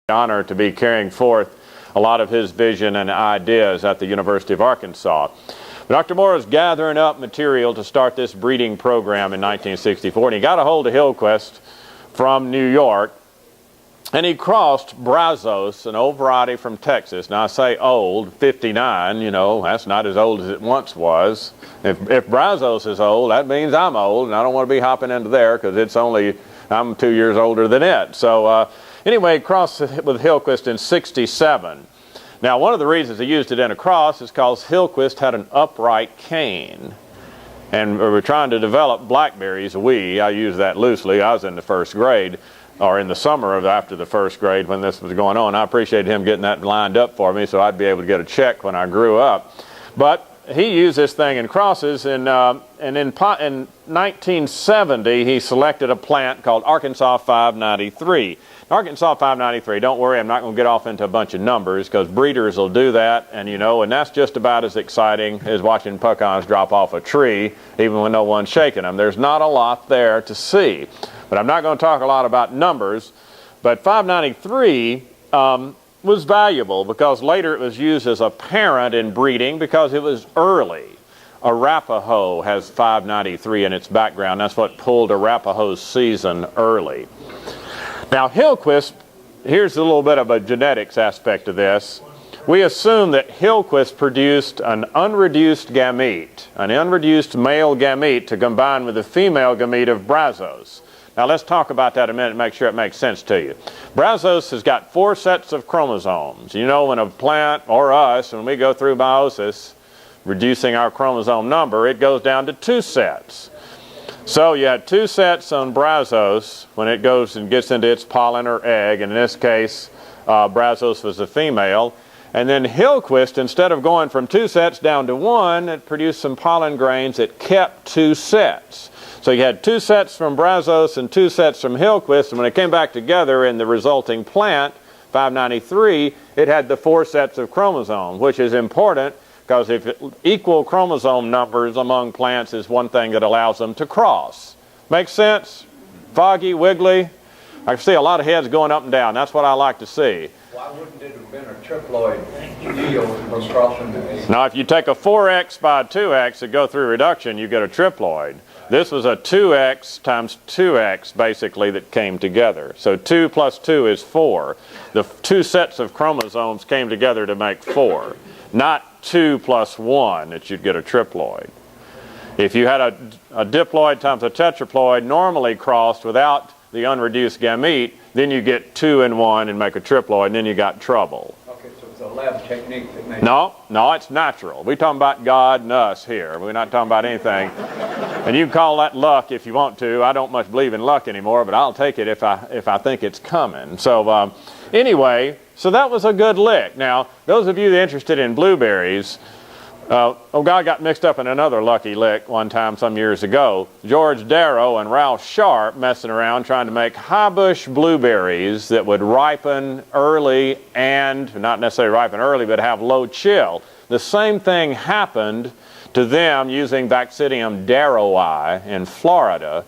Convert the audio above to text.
Honor to be carrying forth a lot of his vision and ideas at the University of Arkansas. Dr. Moore is gathering up material to start this breeding program in 1964, and he got a hold of Hillquist from New York, and he crossed Brazos, an old variety from Texas. Now I say old, 59, you know, that's not as old as it once was. If Brazos is old, that means I'm old, and I don't want to be hopping into there because I'm 2 years older than it. So anyway, crossed with Hillquist in 67. Now, one of the reasons he used it in a cross is because Hillquist had an upright cane. And we were trying to develop Blackberries. I use that loosely. I was in the first grade, or in the summer after the first grade when this was going on. I appreciated him getting that lined up for me so I'd be able to get a check when I grew up. But he used this thing in crosses, and in 1970 he selected a plant called Arkansas 593. Arkansas 593, don't worry, I'm not going to get off into a bunch of numbers because breeders will do that, and that's just about as exciting as watching puckons drop off a tree even when no one's shaking them. There's not a lot there to see. But I'm not going to talk a lot about numbers, but 593 was valuable because later it was used as a parent in breeding because it was early. Arapaho has 593 in its background. That's what pulled Arapaho's season early. Now Hillquist, here's a little bit of a genetics aspect of this. We assume that Hillquist produced an unreduced gamete, an unreduced male gamete to combine with the female gamete of Brazos. Now let's talk about that a minute and make sure it makes sense to you. Brazos has got 4 sets of chromosomes. You know, when a plant, or us, when we go through meiosis, reducing our chromosome number, it goes down to 2 sets. So you had 2 sets on Brazos when it goes and gets into its pollen or egg, and in this case, Brazos was a female. And then Hillquist, instead of going from 2 sets down to 1, it produced some pollen grains that kept 2 sets. So you had 2 sets from Brazos and 2 sets from Hillquist, and when it came back together in the resulting plant, 593, it had the 4 sets of chromosomes, which is important because equal chromosome numbers among plants is one thing that allows them to cross. Make sense? Foggy, wiggly? I can see a lot of heads going up and down. That's what I like to see. Why wouldn't it have been a triploid deal from crossing the... Now, if you take a 4x by a 2x and go through reduction, you get a triploid. This was a 2x times 2x, basically, that came together. So 2 plus 2 is 4. The 2 sets of chromosomes came together to make 4. Not 2 plus 1 that you'd get a triploid. If you had a diploid times a tetraploid normally crossed without the unreduced gamete, then you get 2 and 1 and make a triploid, and then you got trouble. Okay, so it's a lab technique that made No, it's natural. We're talking about God and us here. We're not talking about anything. And you can call that luck if you want to. I don't much believe in luck anymore, but I'll take it if I think it's coming. So anyway, so that was a good lick. Now, those of you that are interested in blueberries, God got mixed up in another lucky lick one time some years ago. George Darrow and Ralph Sharp messing around trying to make high bush blueberries that would ripen early and, not necessarily ripen early, but have low chill. The same thing happened to them using Vaccidium darrowi in Florida.